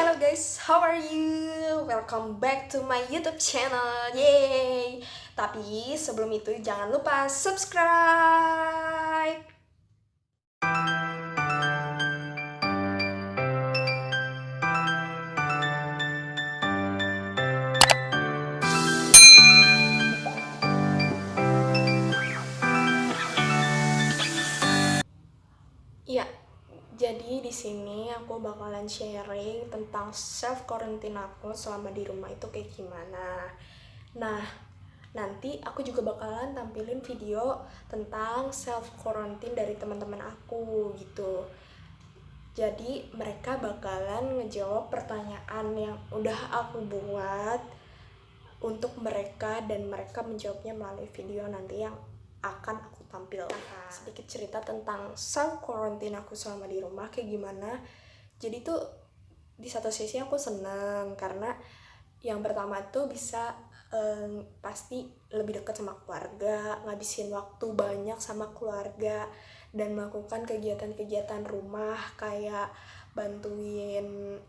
Hello guys, how are you? Welcome back to my YouTube channel. Yay! Tapi sebelum itu jangan lupa subscribe. Iya, jadi di sini aku bakalan sharing tentang self quarantine aku selama di rumah itu kayak gimana. Nah, nanti aku juga bakalan tampilin video tentang self quarantine dari teman-teman aku gitu. Jadi mereka bakalan ngejawab pertanyaan yang udah aku buat untuk mereka, dan mereka menjawabnya melalui video nanti yang akan aku tampilkan. Sedikit cerita tentang self quarantine aku selama di rumah kayak gimana. Jadi tuh di satu sisi aku seneng karena yang pertama tuh bisa pasti lebih dekat sama keluarga, ngabisin waktu banyak sama keluarga, dan melakukan kegiatan-kegiatan rumah kayak bantuin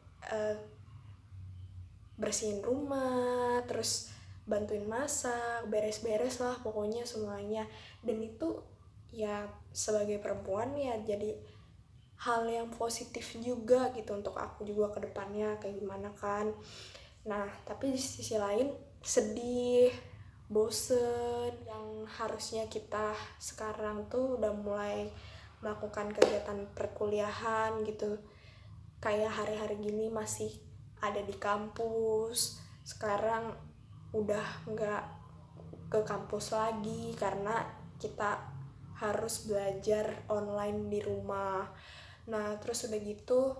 bersihin rumah, terus bantuin masak, beres-beres lah pokoknya semuanya. Dan itu ya sebagai perempuan ya jadi hal yang positif juga gitu untuk aku juga ke depannya kayak gimana kan. Nah, tapi di sisi lain sedih, bosen, yang harusnya kita sekarang tuh udah mulai melakukan kegiatan perkuliahan gitu. Kayak hari-hari gini masih ada di kampus, sekarang udah nggak ke kampus lagi karena kita harus belajar online di rumah. Nah, terus udah gitu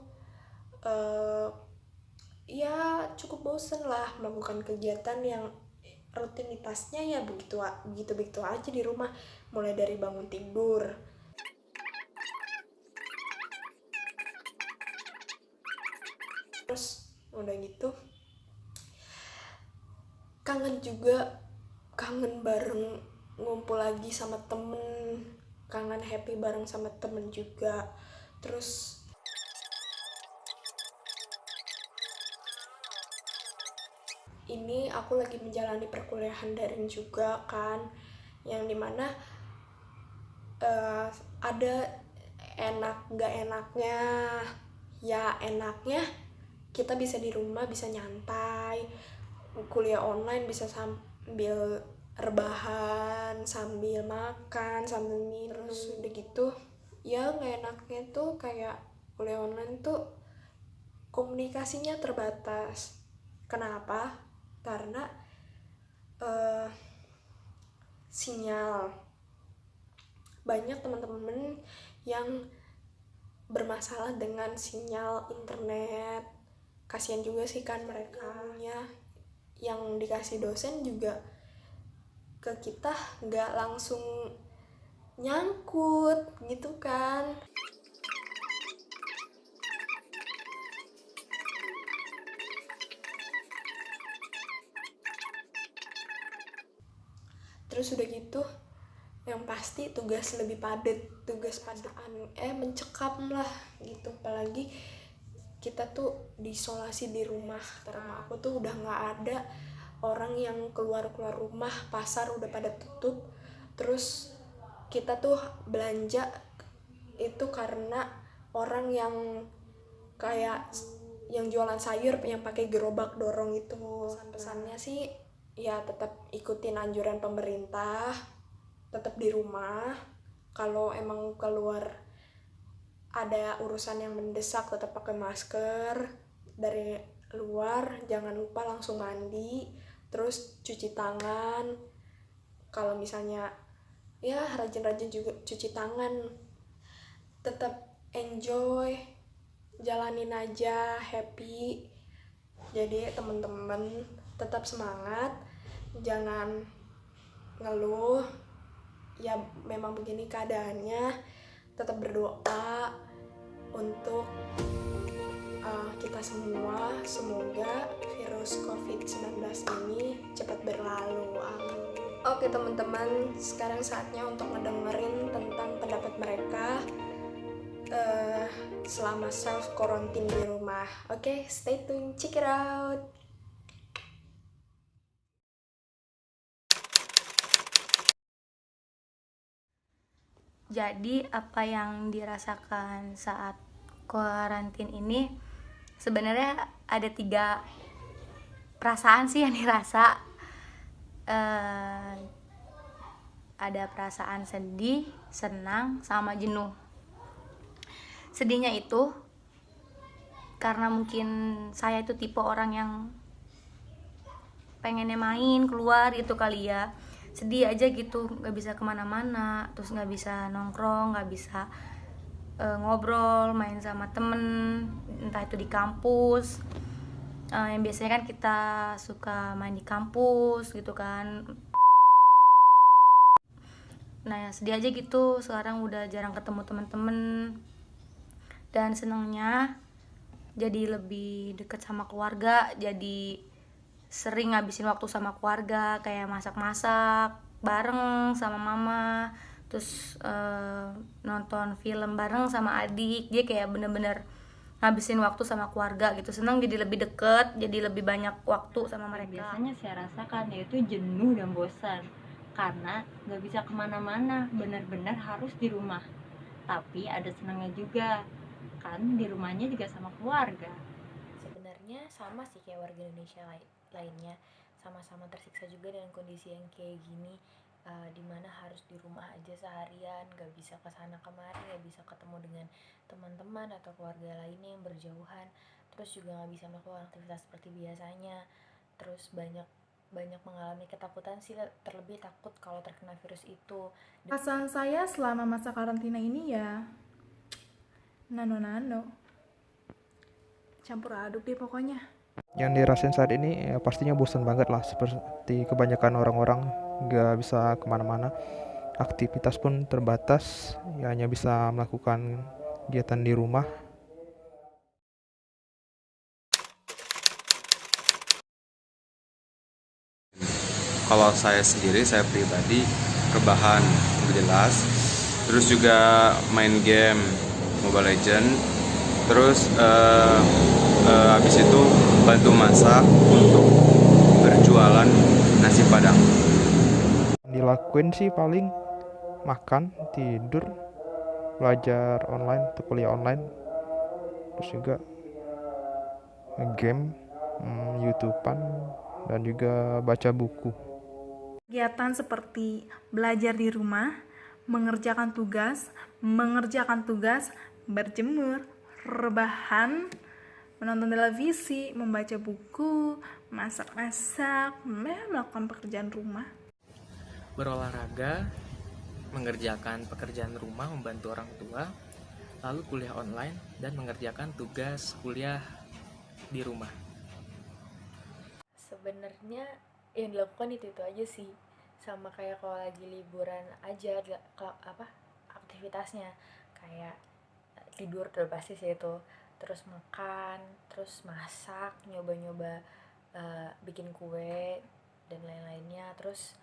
ya cukup bosen lah melakukan kegiatan yang rutinitasnya ya begitu aja di rumah, mulai dari bangun tidur, terus udah gitu kangen bareng ngumpul lagi sama temen, kangen happy bareng sama temen juga. Terus ini aku lagi menjalani perkuliahan daring juga kan, yang dimana ada enak nggak enaknya. Ya enaknya kita bisa di rumah, bisa nyantai, kuliah online bisa sambil rebahan, sambil makan, sambil minum. Terus udah gitu ya nggak enaknya tuh kayak kuliah online tuh komunikasinya terbatas. Kenapa? Karena sinyal. Banyak teman-teman yang bermasalah dengan sinyal internet. Kasian juga sih kan mereka ya, yang dikasih dosen juga ke kita nggak langsung nyangkut gitu kan. Terus udah gitu yang pasti tugas lebih padat, tugas padaan mencekam lah gitu. Apalagi kita tuh diisolasi di rumah. Rumah aku tuh udah nggak ada orang yang keluar rumah, pasar udah pada tutup. Terus kita tuh belanja itu karena orang yang kayak yang jualan sayur yang pakai gerobak dorong itu. Pesannya sih ya tetap ikutin anjuran pemerintah, tetap di rumah. Kalau emang keluar ada urusan yang mendesak tetap pakai masker. Dari luar jangan lupa langsung mandi, terus cuci tangan. Kalau misalnya ya rajin-rajin juga cuci tangan. Tetap enjoy, jalanin aja, happy. Jadi teman-teman tetap semangat, jangan ngeluh. Ya memang begini keadaannya, tetap berdoa untuk kita semua, semoga virus COVID-19 ini cepat berlalu. Amin. Oke teman-teman, sekarang saatnya untuk ngedengerin tentang pendapat mereka. selama self quarantine di rumah. Oke, stay tune, check it out. Jadi apa yang dirasakan saat karantin ini sebenarnya ada 3 perasaan sih yang dirasa. Ada perasaan sedih, senang, sama jenuh. Sedihnya itu karena mungkin saya itu tipe orang yang pengennya main keluar gitu kali ya, sedih aja gitu, nggak bisa kemana-mana, terus nggak bisa nongkrong, nggak bisa ngobrol, main sama temen, entah itu di kampus. Yang biasanya kan kita suka main di kampus gitu kan. Nah sedih aja gitu, sekarang udah jarang ketemu temen-temen. Dan senangnya jadi lebih deket sama keluarga, jadi sering ngabisin waktu sama keluarga, kayak masak-masak bareng sama mama, terus nonton film bareng sama adik. Dia kayak bener-bener ngabisin waktu sama keluarga gitu. Senang jadi lebih deket, jadi lebih banyak waktu sama mereka. Biasanya saya rasakan yaitu jenuh dan bosan karena nggak bisa kemana-mana, benar-benar harus di rumah. Tapi ada senangnya juga, kan di rumahnya juga sama keluarga. Sebenarnya sama sih kayak warga Indonesia lainnya, sama-sama tersiksa juga dengan kondisi yang kayak gini, dimana harus di rumah aja seharian, gak bisa kesana kemari, gak bisa ketemu dengan teman-teman atau keluarga lainnya yang berjauhan, terus juga gak bisa melakukan aktivitas seperti biasanya, terus banyak mengalami ketakutan sih, terlebih takut kalau terkena virus itu. Perasaan saya selama masa karantina ini ya nano-nano, campur aduk deh pokoknya. Yang dirasain saat ini ya pastinya bosan banget lah, seperti kebanyakan orang-orang gak bisa kemana-mana, aktivitas pun terbatas, ya hanya bisa melakukan kegiatan di rumah. Kalau saya sendiri, saya pribadi rebahan jelas, terus juga main game Mobile Legend, terus habis itu bantu masak untuk berjualan nasi padang. Dilakuin sih paling makan, tidur, belajar online atau kuliah online, terus juga game, YouTubean, dan juga baca buku. Kegiatan seperti belajar di rumah, mengerjakan tugas, berjemur, rebahan, menonton televisi, membaca buku, masak-masak, melakukan pekerjaan rumah. Berolahraga, mengerjakan pekerjaan rumah, membantu orang tua, lalu kuliah online, dan mengerjakan tugas kuliah di rumah. Sebenarnya yang dilakukan itu aja sih, sama kayak kalau lagi liburan aja, aktivitasnya kayak tidur udah pasti sih itu, terus makan, terus masak, nyoba-nyoba bikin kue dan lain-lainnya, terus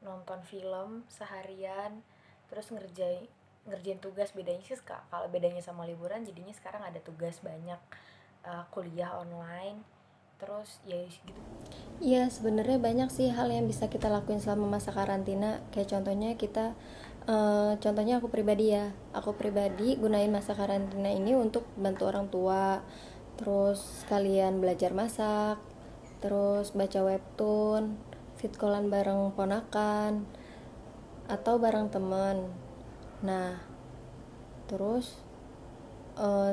nonton film seharian, terus ngerjain tugas. Bedanya sih kalau bedanya sama liburan, jadinya sekarang ada tugas banyak, kuliah online, terus ya gitu. Iya, sebenarnya banyak sih hal yang bisa kita lakuin selama masa karantina. Kayak contohnya aku pribadi gunain masa karantina ini untuk bantu orang tua, terus sekalian belajar masak, terus baca webtoon, fit callan bareng ponakan atau bareng temen. Nah, terus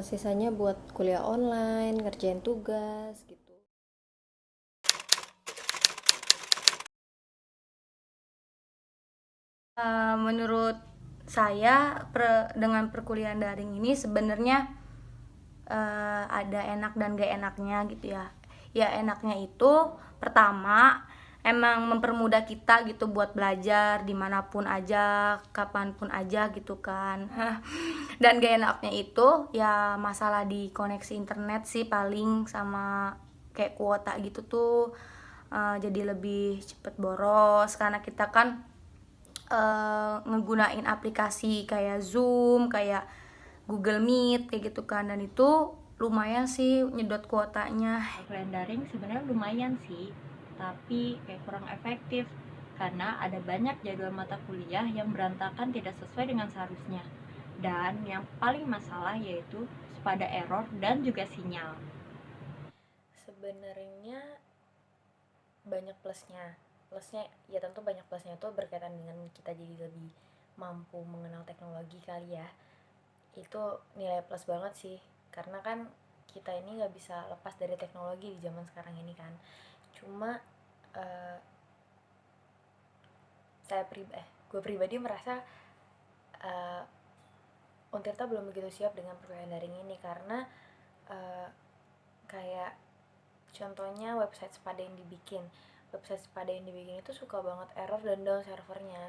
sisanya buat kuliah online, ngerjain tugas gitu. Menurut saya dengan perkuliahan daring ini sebenarnya ada enak dan gak enaknya gitu ya. Ya enaknya itu pertama emang mempermudah kita gitu buat belajar dimanapun aja, kapanpun aja gitu kan. Dan gak enaknya itu ya masalah di koneksi internet sih paling, sama kayak kuota gitu tuh jadi lebih cepet boros karena kita kan ngegunain aplikasi kayak Zoom, kayak Google Meet kayak gitu kan, dan itu lumayan sih nyedot kuotanya. Kuliah daring sebenarnya lumayan sih, tapi kayak kurang efektif karena ada banyak jadwal mata kuliah yang berantakan tidak sesuai dengan seharusnya. Dan yang paling masalah yaitu pada error dan juga sinyal. Sebenarnya banyak plusnya ya, tentu banyak plusnya itu berkaitan dengan kita jadi lebih mampu mengenal teknologi kali ya. Itu nilai plus banget sih, karena kan kita ini nggak bisa lepas dari teknologi di zaman sekarang ini kan. Cuma gue pribadi merasa Untirta belum begitu siap dengan perkuliahan daring ini, karena kayak contohnya website Sepada yang dibikin itu suka banget error dan down servernya.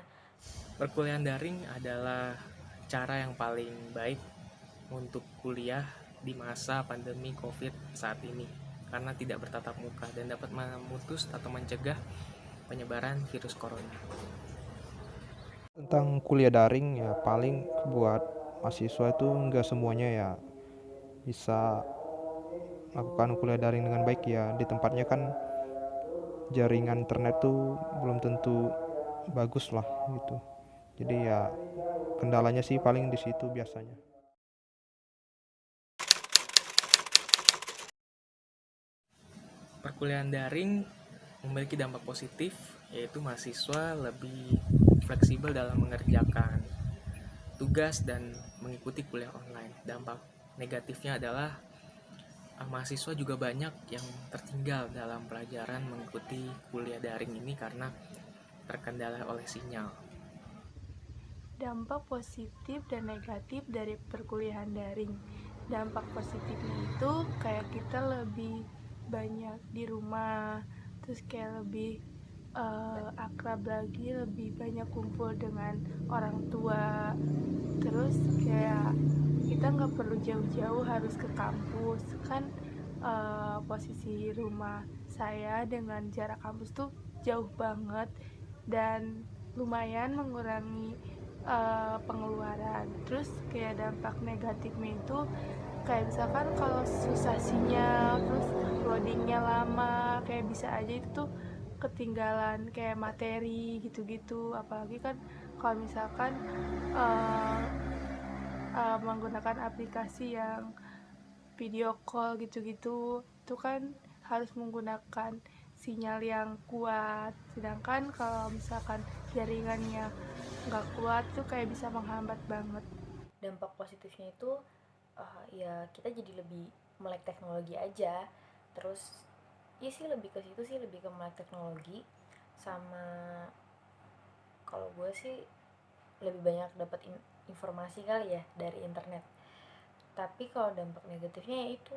Perkuliahan daring adalah cara yang paling baik untuk kuliah di masa pandemi COVID saat ini, karena tidak bertatap muka dan dapat memutus atau mencegah penyebaran virus corona. Tentang kuliah daring ya, paling buat mahasiswa itu nggak semuanya ya bisa melakukan kuliah daring dengan baik ya. Di tempatnya kan jaringan internet tuh belum tentu bagus lah gitu. Jadi ya kendalanya sih paling di situ biasanya. Perkuliahan daring memiliki dampak positif, yaitu mahasiswa lebih fleksibel dalam mengerjakan tugas dan mengikuti kuliah online. Dampak negatifnya adalah mahasiswa juga banyak yang tertinggal dalam pelajaran mengikuti kuliah daring ini karena terkendala oleh sinyal. Dampak positif dan negatif dari perkuliahan daring. Dampak positifnya itu kayak kita lebih banyak di rumah, terus kayak lebih akrab lagi, lebih banyak kumpul dengan orang tua. Terus kayak kita nggak perlu jauh-jauh harus ke kampus kan. Posisi rumah saya dengan jarak kampus tuh jauh banget dan lumayan mengurangi pengeluaran. Terus kayak dampak negatifnya itu kayak misalkan kalau susah sinyal, terus loadingnya lama, kayak bisa aja itu tuh ketinggalan kayak materi gitu-gitu. Apalagi kan kalau misalkan menggunakan aplikasi yang video call gitu-gitu, itu kan harus menggunakan sinyal yang kuat. Sedangkan kalau misalkan jaringannya nggak kuat tuh kayak bisa menghambat banget. Dampak positifnya itu ya kita jadi lebih melek teknologi aja. Terus ya sih lebih ke situ sih, lebih ke melek teknologi. Sama kalau gue sih lebih banyak dapat informasi kali ya dari internet. Tapi kalau dampak negatifnya ya itu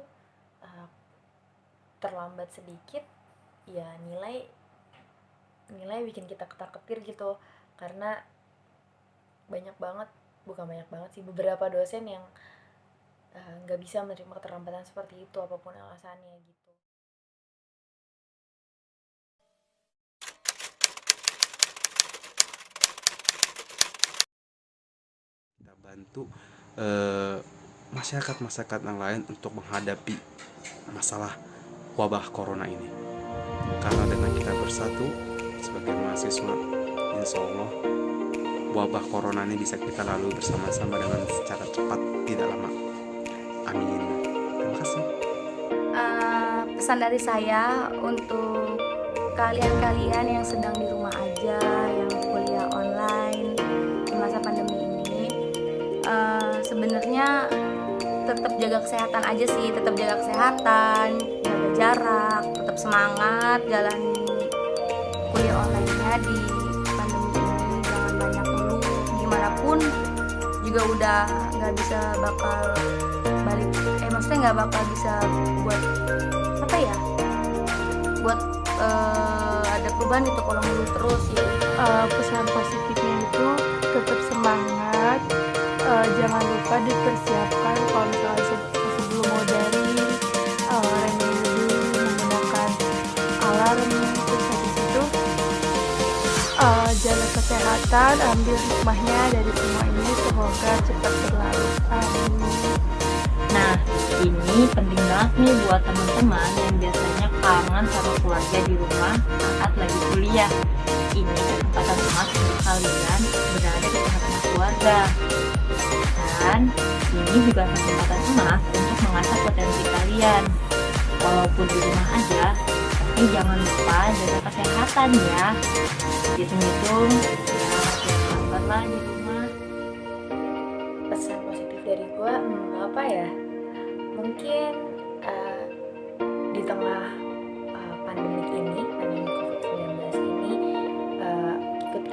terlambat sedikit ya, nilai bikin kita ketar-ketir gitu, karena beberapa dosen yang nggak bisa menerima keterlambatan seperti itu apapun alasannya gitu. Kita bantu masyarakat yang lain untuk menghadapi masalah wabah corona ini, karena dengan kita bersatu sebagai mahasiswa, insya Allah wabah corona ini bisa kita lalui bersama-sama dengan secara cepat, tidak lama. Amin. Terima kasih. Pesan dari saya untuk kalian-kalian yang sedang di rumah aja, yang kuliah online di masa pandemi ini, sebenarnya tetap jaga kesehatan aja sih, tetap jaga kesehatan, jaga jarak, tetap semangat jalani kuliah online-nya di pandemi ini. Jangan banyak ngeluh, gimana pun juga udah nggak bisa bakal balik, maksudnya nggak bakal bisa buat apa ya, buat ada perubahan itu kalau ngeluh terus ya. Pesan positifnya itu tetap semangat, jangan lupa dipersiapkan kalau misalnya sebelum mau daring, remedi dulu menggunakan alarm. Terus habis itu jaga kesehatan kita ambil hikmahnya dari semua ini, semoga cepat berlalu. Amin. Nah, ini penting banget nih buat teman-teman yang biasanya kangen sama keluarga di rumah saat lagi kuliah. Ini kesempatan emas untuk kalian berada di tengah-tengah keluarga. Dan ini juga kesempatan emas untuk mengasah potensi kalian. Walaupun di rumah aja, tapi jangan lupa jaga kesehatan ya. Hitung-hitung, ya sabarlah di rumah. Pesan positif dari gue apa ya, mungkin di tengah pandemi COVID-19 ini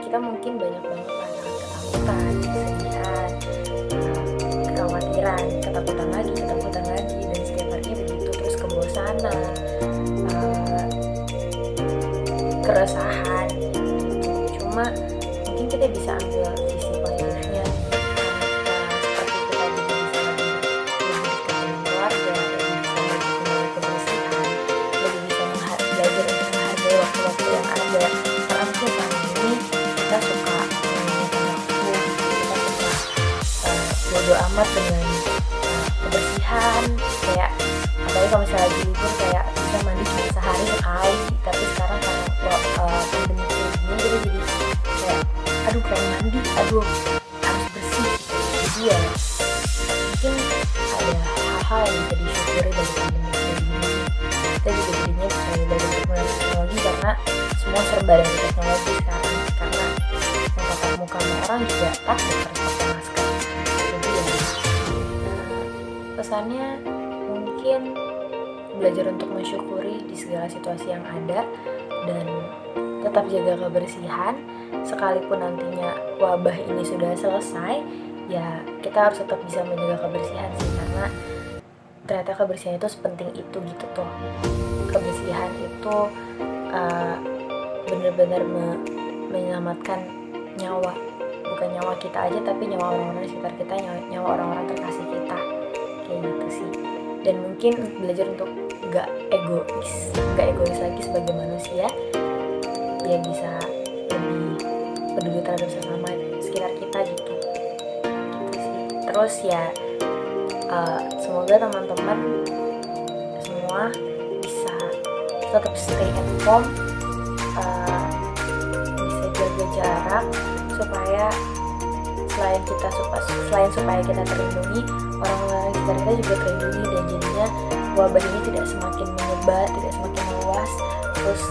kita mungkin banyak banget merasakan ketakutan, kesedihan, kekhawatiran, ketakutan lagi, dan setiap harinya begitu, terus kebosanan, keresahan gitu. Cuma mungkin kita bisa ambil sisi positifnya, seperti kita juga bisa lebih dekat dengan keluarga, lebih bisa menjaga kebersihan, lebih bisa belajar untuk menghargai waktu-waktu yang ada. Karena mungkin selama ini kita suka menggunakan waktu, kita suka bodo amat dengan kebersihan, kayak apalagi kalau misalnya lagi libur kayak bisa mandi cuma sehari sekali, tapi sekarang karena pandemi kayak gini kita jadi kayak aduh pengen mandi, aduh harus bersih. Jadi ya mungkin ada hal-hal yang bisa disyukuri dari pandemi kayak gini. Kita juga jadinya bisa belajar teknologi karena semua serba dari teknologi sekarang, karena yang tatap muka sama orang juga takut harus pakai masker. Jadi ya pesannya mungkin belajar untuk mensyukuri di segala situasi yang ada dan tetap jaga kebersihan. Sekalipun nantinya wabah ini sudah selesai, ya kita harus tetap bisa menjaga kebersihan sih, karena ternyata kebersihan itu sepenting itu gitu tuh. Kebersihan itu benar-benar menyelamatkan nyawa, bukan nyawa kita aja tapi nyawa orang-orang di sekitar kita, nyawa orang-orang terkasih kita, kayak gitu sih. Dan mungkin belajar untuk gak egois lagi sebagai manusia, ya bisa lebih peduli terhadap sesama sekitar kita gitu sih. Terus ya semoga teman-teman semua bisa tetap stay at home, bisa jaga jarak supaya selain supaya kita terlindungi, orang-orang sekitar kita juga terlindungi, dan jadinya wabah ini tidak semakin menyebar, tidak semakin meluas, terus